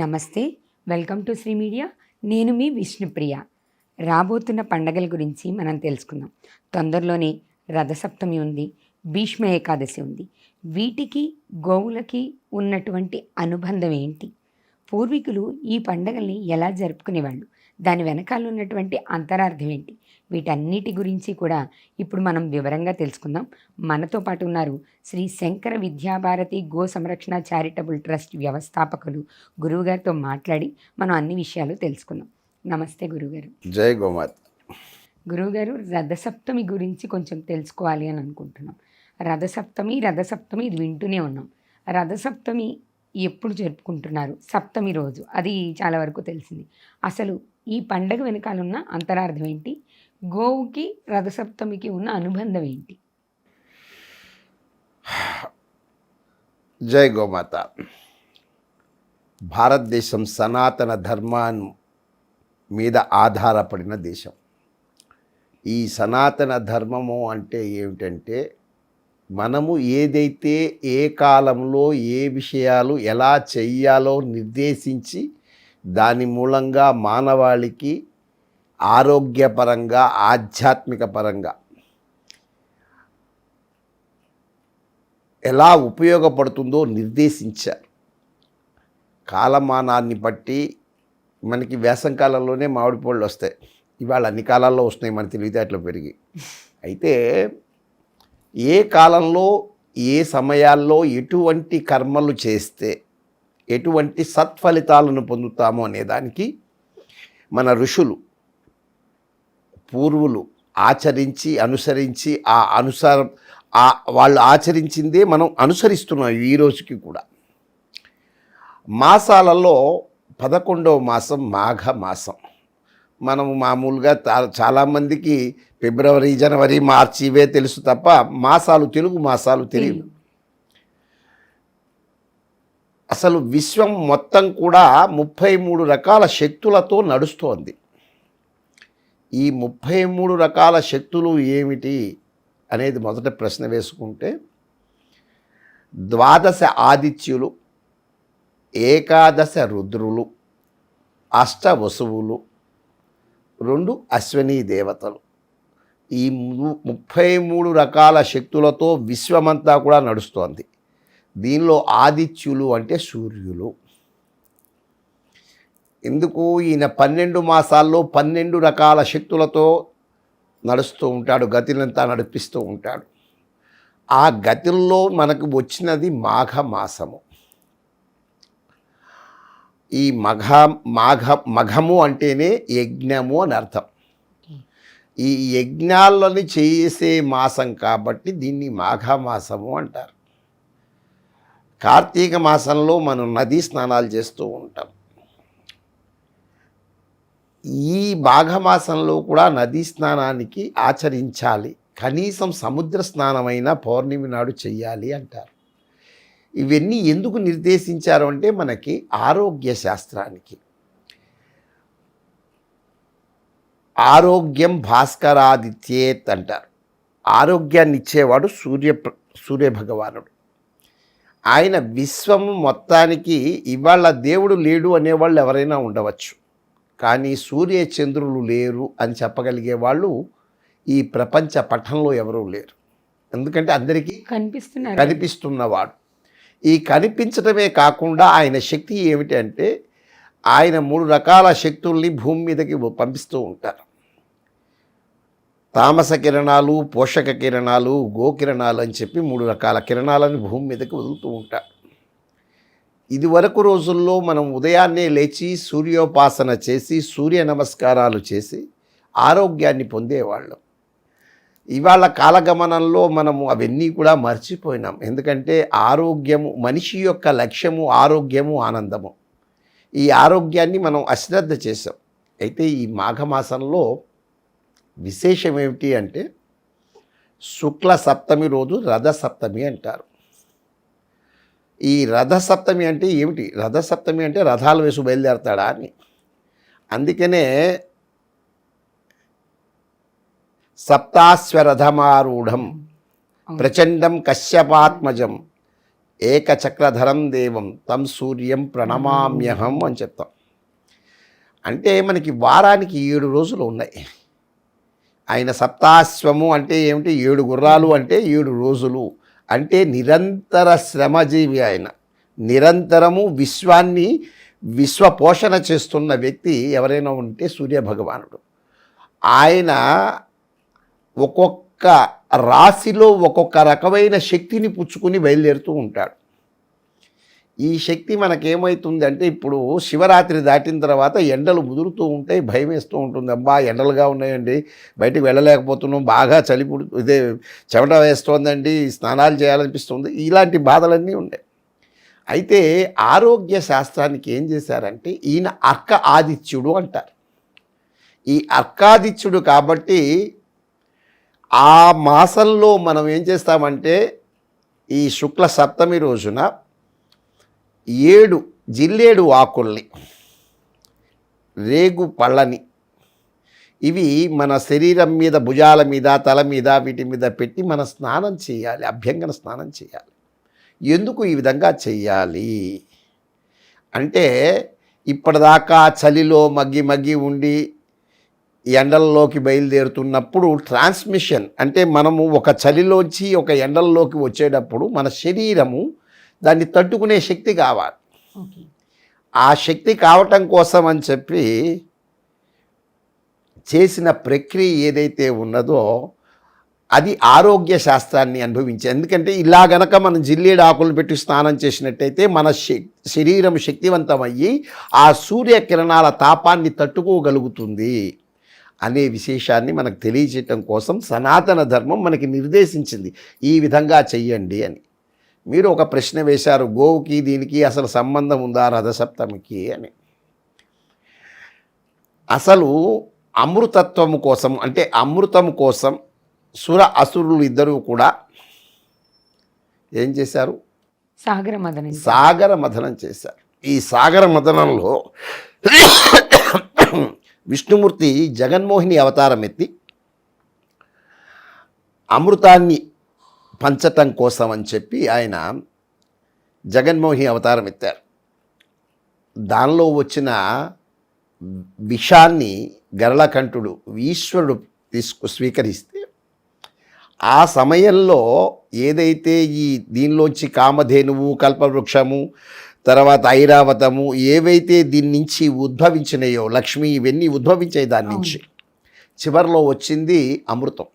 నమస్తే, welcome to Shri media. నేను మీ విష్ణుప్రియ. రాబోతున్న పండగల గురించి మనం తెలుసుకుందాం. తొందరలోనే రథసప్తమి ఉంది, భీష్మ ఏకాదశి ఉంది. వీటికి గోవులకి ఉన్నటువంటి అనుబంధం ఏంటి? పూర్వీకులు ఈ పండగల్ని ఎలా జరుపుకునేవాళ్ళు? దాని వెనకాల ఉన్నటువంటి అంతరార్థం ఏంటి? వీటన్నిటి గురించి కూడా ఇప్పుడు మనం వివరంగా తెలుసుకుందాం. మనతో పాటు ఉన్నారు శ్రీ శంకర విద్యాభారతి గో సంరక్షణ చారిటబుల్ ట్రస్ట్ వ్యవస్థాపకులు గురువుగారితో మాట్లాడి మనం అన్ని విషయాలు తెలుసుకుందాం. నమస్తే గురుగారు. జై గోమాత. గురువుగారు, రథసప్తమి గురించి కొంచెం తెలుసుకోవాలి అని అనుకుంటున్నాం. రథసప్తమి ఇది వింటూనే ఉన్నాం. రథసప్తమి ఎప్పుడు జరుపుకుంటున్నారు? సప్తమి రోజు, అది చాలా వరకు తెలిసింది. అసలు ఈ పండగ వెనకాల ఉన్న అంతరార్థం ఏంటి? గోవుకి రథసప్తమికి ఉన్న అనుబంధం ఏంటి? జై గోమాత. భారతదేశం సనాతన ధర్మాన్ని మీద ఆధారపడిన దేశం. ఈ సనాతన ధర్మము అంటే ఏమిటంటే, మనము ఏదైతే ఏ కాలంలో ఏ విషయాలు ఎలా చెయ్యాలో నిర్దేశించి దాని మూలంగా మానవాళికి ఆరోగ్యపరంగా ఆధ్యాత్మిక పరంగా ఎలా ఉపయోగపడుతుందో నిర్దేశించారు. కాలమానాన్ని బట్టి మనకి వేసంకాలంలోనే మామిడి పళ్ళు వస్తాయి. ఇవాళ అన్ని కాలాల్లో వస్తున్నాయి, మన తెలివితేటలు పెరిగి. అయితే ఏ కాలంలో ఏ సమయాల్లో ఎటువంటి కర్మలు చేస్తే ఎటువంటి సత్ఫలితాలను పొందుతామో అనేదానికి మన ఋషులు పూర్వులు ఆచరించి అనుసరించి వాళ్ళు ఆచరించిందే మనం అనుసరిస్తున్నాం ఈ రోజుకి కూడా. మాసాలలో 11వ మాసం మాఘ మాసం. మనము మామూలుగా చాలామందికి ఫిబ్రవరి, జనవరి, మార్చి ఇవే తెలుసు తప్ప మాసాలు, తెలుగు మాసాలు తెలియదు. అసలు విశ్వం మొత్తం కూడా 33 రకాల శక్తులతో నడుస్తోంది. ఈ 33 రకాల శక్తులు ఏమిటి అనేది మొదట ప్రశ్న వేసుకుంటే, 12 ఆదిత్యులు, 11 రుద్రులు, 8 వసువులు, 2 అశ్వనీ దేవతలు. ఈ 33 రకాల శక్తులతో విశ్వమంతా కూడా నడుస్తోంది. దీనిలో ఆదిత్యులు అంటే సూర్యులు. ఎందుకు? ఈయన 12 మాసాల్లో 12 రకాల శక్తులతో నడుస్తూ ఉంటాడు, గతినంతా నడిపిస్తూ ఉంటాడు. ఆ గతిల్లో మనకు వచ్చినది మాఘమాసము. ఈ మఘము అంటేనే యజ్ఞము అని అర్థం. ఈ యజ్ఞాలని చేసే మాసం కాబట్టి దీన్ని మాఘమాసము అంటారు. కార్తీక మాసంలో మనం నదీ స్నానాలు చేస్తూ ఉంటాం. ఈ మాఘమాసంలో కూడా నదీ స్నానానికి ఆచరించాలి, కనీసం సముద్ర స్నానమైనా పౌర్ణమి నాడు చెయ్యాలి అంటారు. ఇవన్నీ ఎందుకు నిర్దేశించారు అంటే మనకి ఆరోగ్య శాస్త్రానికి. ఆరోగ్యం భాస్కరాదిత్యేత్ అంటారు. ఆరోగ్యాన్ని ఇచ్చేవాడు సూర్యభగవానుడు. ఆయన విశ్వం మొత్తానికి ఇవాళ దేవుడు లేడు అనేవాళ్ళు ఎవరైనా ఉండవచ్చు, కానీ సూర్య చంద్రులు లేరు అని చెప్పగలిగే వాళ్ళు ఈ ప్రపంచ పటంలో ఎవరూ లేరు. ఎందుకంటే అందరికీ కనిపిస్తున్నవాడు. ఈ కనిపించడమే కాకుండా ఆయన శక్తి ఏమిటి అంటే, ఆయన 3 రకాల శక్తుల్ని భూమి మీదకి పంపిస్తూ ఉంటారు. తామస కిరణాలు, పోషక కిరణాలు, గోకిరణాలు అని చెప్పి 3 రకాల కిరణాలను భూమి మీదకి వదులుతూ ఉంటారు. ఇదివరకు రోజుల్లో మనం ఉదయాన్నే లేచి సూర్యోపాసన చేసి సూర్య నమస్కారాలు చేసి ఆరోగ్యాన్ని పొందేవాళ్ళం. ఇవాళ కాలగమనంలో మనము అవన్నీ కూడా మర్చిపోయినాం. ఎందుకంటే ఆరోగ్యము, మనిషి యొక్క లక్ష్యము ఆరోగ్యము, ఆనందము. ఈ ఆరోగ్యాన్ని మనం అశ్రద్ధ చేసాం. అయితే ఈ మాఘమాసంలో విశేషం ఏమిటి అంటే, శుక్ల సప్తమి రోజు రథసప్తమి అంటారు. ఈ రథసప్తమి అంటే ఏమిటి? రథసప్తమి అంటే రథాలు వేసి బయలుదేరతాడా అని. అందుకనే సప్తాశ్వరథమారూఢం ప్రచండం కశ్యపాత్మజం ఏకచక్రధరం దేవం తం సూర్యం ప్రణమామ్యహం అని చెప్తాం. అంటే మనకి వారానికి 7 రోజులు ఉన్నాయి. ఆయన సప్తాశ్వము అంటే ఏమిటి, 7 గుర్రాలు అంటే 7 రోజులు అంటే నిరంతర శ్రమజీవి. ఆయన నిరంతరము విశ్వ పోషణ చేస్తున్న వ్యక్తి ఎవరైనా ఉంటే సూర్యభగవానుడు. ఆయన ఒక్కొక్క రాశిలో ఒక్కొక్క రకమైన శక్తిని పుచ్చుకుని బయలుదేరుతూ ఉంటాడు. ఈ శక్తి మనకేమవుతుందంటే, ఇప్పుడు శివరాత్రి దాటిన తర్వాత ఎండలు ముదురుతూ ఉంటాయి, భయం వేస్తూ ఉంటుంది. అబ్బా ఎండలుగా ఉన్నాయండి, బయటికి వెళ్ళలేకపోతున్నాం, బాగా ఇదే చెమట వేస్తోందండి, స్నానాలు చేయాలనిపిస్తుంది, ఇలాంటి బాధలన్నీ ఉన్నాయి. అయితే ఆరోగ్య శాస్త్రానికి ఏం చేశారంటే, ఈయన అర్క ఆదిత్యుడు అంటారు. ఈ అర్కాదిత్యుడు కాబట్టి ఆ మాసంలో మనం ఏం చేస్తామంటే, ఈ శుక్ల సప్తమి రోజున 7 జిల్లేడు ఆకుల్ని, రేగు పళ్ళని, ఇవి మన శరీరం మీద, భుజాల మీద, తల మీద, వీటి మీద పెట్టి మనం స్నానం చేయాలి, అభ్యంగన స్నానం చేయాలి. ఎందుకు ఈ విధంగా చెయ్యాలి అంటే, ఇప్పటిదాకా చలిలో మగ్గి ఉండి ఎండల్లోకి బయలుదేరుతున్నప్పుడు ట్రాన్స్మిషన్ అంటే, మనము ఒక చలిలోంచి ఒక ఎండల్లోకి వచ్చేటప్పుడు మన శరీరము దాన్ని తట్టుకునే శక్తి కావాలి. ఆ శక్తి కావటం కోసం అని చెప్పి చేసిన ప్రక్రియ ఏదైతే ఉన్నదో అది ఆరోగ్య శాస్త్రాన్ని అనుభవించే. ఎందుకంటే ఇలా గనక మనం జిల్లేడు ఆకులు పెట్టి స్నానం చేసినట్టయితే మన శరీరం శక్తివంతమయ్యి ఆ సూర్యకిరణాల తాపాన్ని తట్టుకోగలుగుతుంది అనే విశేషాన్ని మనకు తెలియజేయటం కోసం సనాతన ధర్మం మనకి నిర్దేశించింది, ఈ విధంగా చెయ్యండి అని. మీరు ఒక ప్రశ్న వేశారు, గోవుకి దీనికి అసలు సంబంధం ఉందా రథసప్తమికి అని. అసలు అమృతత్వము కోసం అంటే అమృతము కోసం అసురులు ఇద్దరూ కూడా ఏం చేశారు, సాగర మథనం చేశారు. ఈ సాగర మథనంలో విష్ణుమూర్తి జగన్మోహిని అవతారం ఎత్తి అమృతాన్ని పంచటం కోసం అని చెప్పి ఆయన జగన్మోహిని అవతారం ఎత్తారు. దానిలో వచ్చిన విషాన్ని గరళకంఠుడు ఈశ్వరుడు స్వీకరిస్తే, ఆ సమయంలో ఏదైతే ఈ దీనిలోంచి కామధేనువు, కల్పవృక్షము, తర్వాత ఐరావతము ఏవైతే దీని నుంచి ఉద్భవించినాయో, లక్ష్మి, ఇవన్నీ ఉద్భవించాయి దాని నుంచి, చివరిలో వచ్చింది అమృతం.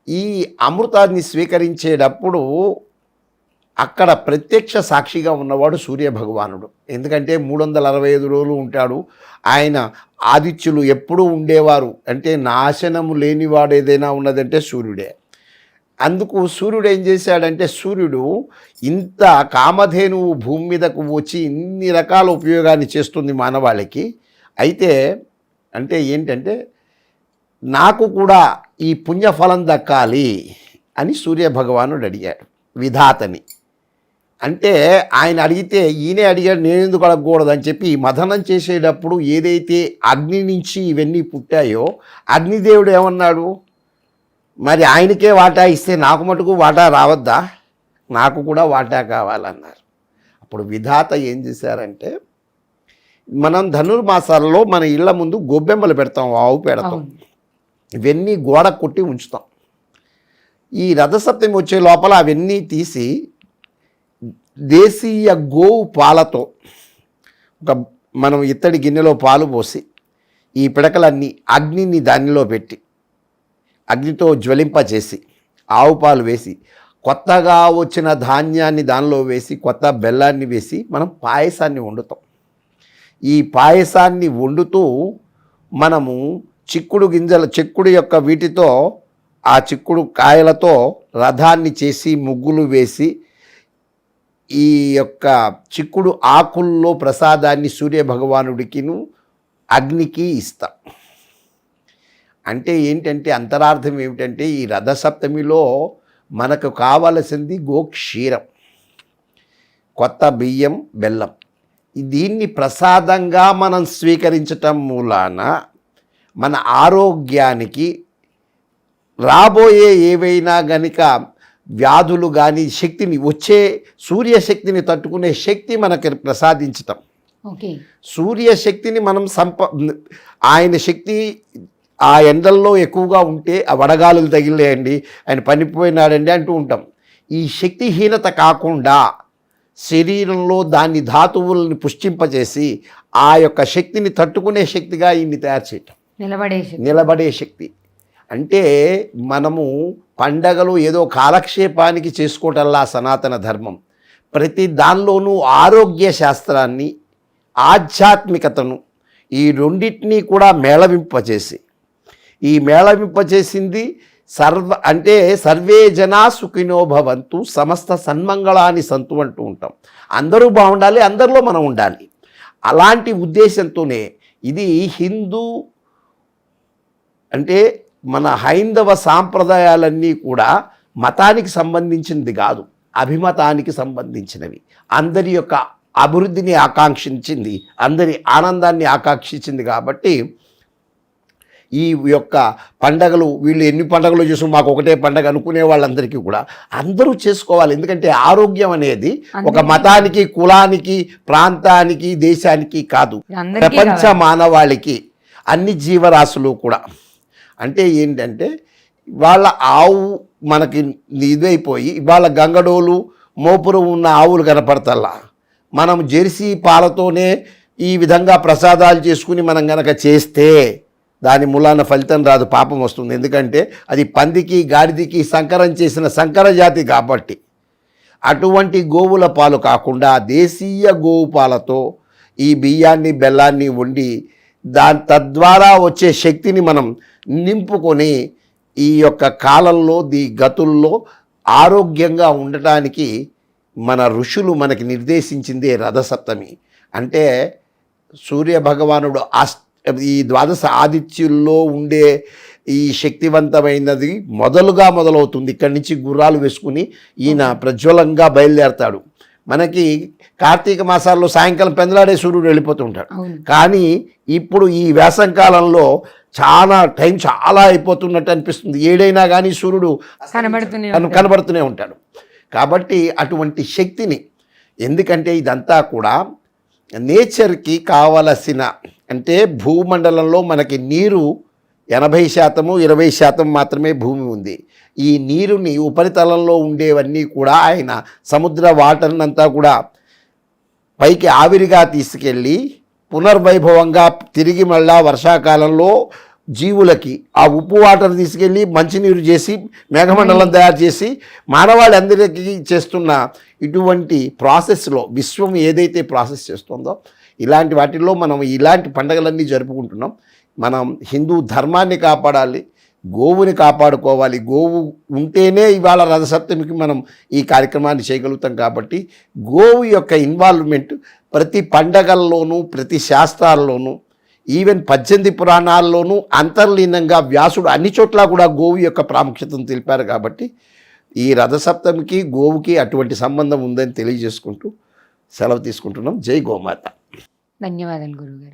ఈ అమృతాన్ని స్వీకరించేటప్పుడు అక్కడ ప్రత్యక్ష సాక్షిగా ఉన్నవాడు సూర్యభగవానుడు. ఎందుకంటే 365 రోజులు ఉంటాడు ఆయన. ఆదిత్యులు ఎప్పుడూ ఉండేవారు. అంటే నాశనము లేనివాడు ఏదైనా ఉన్నదంటే సూర్యుడే. అందుకు సూర్యుడు ఏం చేశాడంటే, సూర్యుడు ఇంత కామధేనువు భూమి మీదకు వచ్చి ఇన్ని రకాల ఉపయోగాన్ని చేస్తుంది మానవాళికి. అయితే అంటే ఏంటంటే, నాకు కూడా ఈ పుణ్యఫలం దక్కాలి అని సూర్యభగవానుడు అడిగాడు విధాతని. అంటే ఆయన అడిగితే ఈయనే అడిగాడు, నేను ఎందుకు అడగకూడదు అని చెప్పి మథనం చేసేటప్పుడు ఏదైతే అగ్ని నుంచి ఇవన్నీ పుట్టాయో అగ్నిదేవుడు ఏమన్నాడు, మరి ఆయనకే వాటా ఇస్తే నాకు మటుకు వాటా రావద్దా, నాకు కూడా వాటా కావాలన్నారు. అప్పుడు విధాత ఏం చేశారంటే, మనం ధనుర్మాసాలలో మన ఇళ్ల ముందు గొబ్బెమ్మలు పెడతాం, ఆవు పెడతాం, ఇవన్నీ గోడ కొట్టి ఉంచుతాం. ఈ రథసప్తమి వచ్చే లోపల అవన్నీ తీసి దేశీయ గోవు పాలతో మనం ఇత్తడి గిన్నెలో పాలు పోసి ఈ పిడకలన్నీ అగ్నిని దానిలో పెట్టి అగ్నితో జ్వలింపచేసి ఆవు పాలు వేసి కొత్తగా వచ్చిన ధాన్యాన్ని దానిలో వేసి కొత్త బెల్లాన్ని వేసి మనం పాయసాన్ని వండుతాం. ఈ పాయసాన్ని వండుతూ మనము చిక్కుడు యొక్క వీటితో, ఆ చిక్కుడు కాయలతో రథాన్ని చేసి ముగ్గులు వేసి ఈ యొక్క చిక్కుడు ఆకుల్లో ప్రసాదాన్ని సూర్యభగవానుడికిను అగ్నికి ఇస్తాం. అంటే ఏంటంటే అంతరార్థం ఏమిటంటే, ఈ రథసప్తమిలో మనకు కావలసింది గోక్షీరం, కొత్త బియ్యం, బెల్లం. దీన్ని ప్రసాదంగా మనం స్వీకరించటం మూలాన మన ఆరోగ్యానికి రాబోయే ఏవైనా గనుక వ్యాధులు కానీ శక్తిని వచ్చే సూర్యశక్తిని తట్టుకునే శక్తి మనకి ప్రసాదించటం. ఓకే. సూర్యశక్తిని మనం ఆయన శక్తి ఆ ఎండల్లో ఎక్కువగా ఉంటే ఆ వడగాలులు తగిలేయండి, ఆయన పనిపోయినాడండి అంటూ ఉంటాం. ఈ శక్తిహీనత కాకుండా శరీరంలో దాన్ని ధాతువుల్ని పుష్టింపజేసి ఆ యొక్క శక్తిని తట్టుకునే శక్తిగా ఈయన్ని తయారు చేయటం. నిలబడే శక్తి. అంటే మనము పండగలు ఏదో కాలక్షేపానికి చేసుకోవటంలా సనాతన ధర్మం ప్రతి దానిలోనూ ఆరోగ్య శాస్త్రాన్ని, ఆధ్యాత్మికతను ఈ రెండింటినీ కూడా మేళవింపచేసి, ఈ మేళవింపచేసింది సర్వే జనా సుఖినో భవంతు సమస్త సన్మంగళాన్ని సంతు అంటూ ఉంటాం. అందరూ బాగుండాలి, అందరిలో మనం ఉండాలి. అలాంటి ఉద్దేశంతోనే ఇది హిందూ అంటే మన హైందవ సాంప్రదాయాలన్నీ కూడా మతానికి సంబంధించినది కాదు, అభిమతానికి సంబంధించినవి. అందరి యొక్క అభివృద్ధిని ఆకాంక్షించింది, అందరి ఆనందాన్ని ఆకాంక్షించింది. కాబట్టి ఈ యొక్క పండగలు వీళ్ళు ఎన్ని పండగలు చేసు మాకు ఒకటే పండగ అనుకునే వాళ్ళందరికీ కూడా అందరూ చేసుకోవాలి. ఎందుకంటే ఆరోగ్యం అనేది ఒక మతానికి, కులానికి, ప్రాంతానికి, దేశానికి కాదు, ప్రపంచ మానవాళికి, అన్ని జీవరాశులు కూడా. అంటే ఏంటంటే వాళ్ళ ఆవు మనకి ఇదైపోయి ఇవాళ గంగడోలు మోపురు ఉన్న ఆవులు కనపడతల్లా. మనం జెర్సీ పాలతోనే ఈ విధంగా ప్రసాదాలు చేసుకుని మనం గనక చేస్తే దాని మూలాన ఫలితం రాదు, పాపం వస్తుంది. ఎందుకంటే అది పందికి, గాడిదికి సంకరం చేసిన సంకర జాతి కాబట్టి. అటువంటి గోవుల పాలు కాకుండా దేశీయ గోవు పాలతో ఈ బియ్యాన్ని, బెల్లాన్ని వండి తద్వారా వచ్చే శక్తిని మనం నింపుకొని ఈ యొక్క కాలంలో గతుల్లో ఆరోగ్యంగా ఉండటానికి మన ఋషులు మనకి నిర్దేశించిందే రథసప్తమి. అంటే సూర్యభగవానుడు ఈ ద్వాదశ ఆదిత్యుల్లో ఉండే ఈ శక్తివంతమైనది మొదలవుతుంది. ఇక్కడి నుంచి గుర్రాలు వేసుకుని ఈయన ప్రజ్వలంగా బయలుదేరతాడు. మనకి కార్తీక మాసాల్లో సాయంకాలం పెందలాడే సూర్యుడు వెళ్ళిపోతూ ఉంటాడు. కానీ ఇప్పుడు ఈ వేసంకాలంలో టైం చాలా అయిపోతున్నట్టు అనిపిస్తుంది. ఏడైనా కానీ సూర్యుడు కనబడుతూనే ఉంటాడు. కాబట్టి అటువంటి శక్తిని, ఎందుకంటే ఇదంతా కూడా నేచర్కి కావలసిన, అంటే భూమండలంలో మనకి నీరు 80%, 20% మాత్రమే భూమి ఉంది. ఈ నీరుని ఉపరితలంలో ఉండేవన్నీ కూడా ఆయన సముద్ర వాటర్నంతా కూడా పైకి ఆవిరిగా తీసుకెళ్ళి పునర్వైభవంగా తిరిగి మళ్ళా వర్షాకాలంలో జీవులకి ఆ ఉప్పు వాటర్ తీసుకెళ్ళి మంచినీరు చేసి మేఘమండలం తయారు చేసి మానవాళి చేస్తున్న ఇటువంటి ప్రాసెస్లో విశ్వం ఏదైతే ప్రాసెస్ చేస్తుందో ఇలాంటి వాటిల్లో మనం ఇలాంటి పండుగలన్నీ జరుపుకుంటున్నాం. మనం హిందూ ధర్మాన్ని కాపాడాలి, గోవుని కాపాడుకోవాలి. గోవు ఉంటేనే ఇవాళ రథసప్తమికి మనం ఈ కార్యక్రమాన్ని చేయగలుగుతాం. కాబట్టి గోవు యొక్క ఇన్వాల్వ్మెంట్ ప్రతి పండగల్లోనూ, ప్రతి శాస్త్రాల్లోనూ, ఈవెన్ 18 పురాణాల్లోనూ అంతర్లీనంగా వ్యాసుడు అన్ని చోట్ల కూడా గోవు యొక్క ప్రాముఖ్యతను తెలిపారు. కాబట్టి ఈ రథసప్తమికి గోవుకి అటువంటి సంబంధం ఉందని తెలియజేసుకుంటూ సెలవు తీసుకుంటున్నాం. జై గోమాత. ధన్యవాదాలు గురుగారు.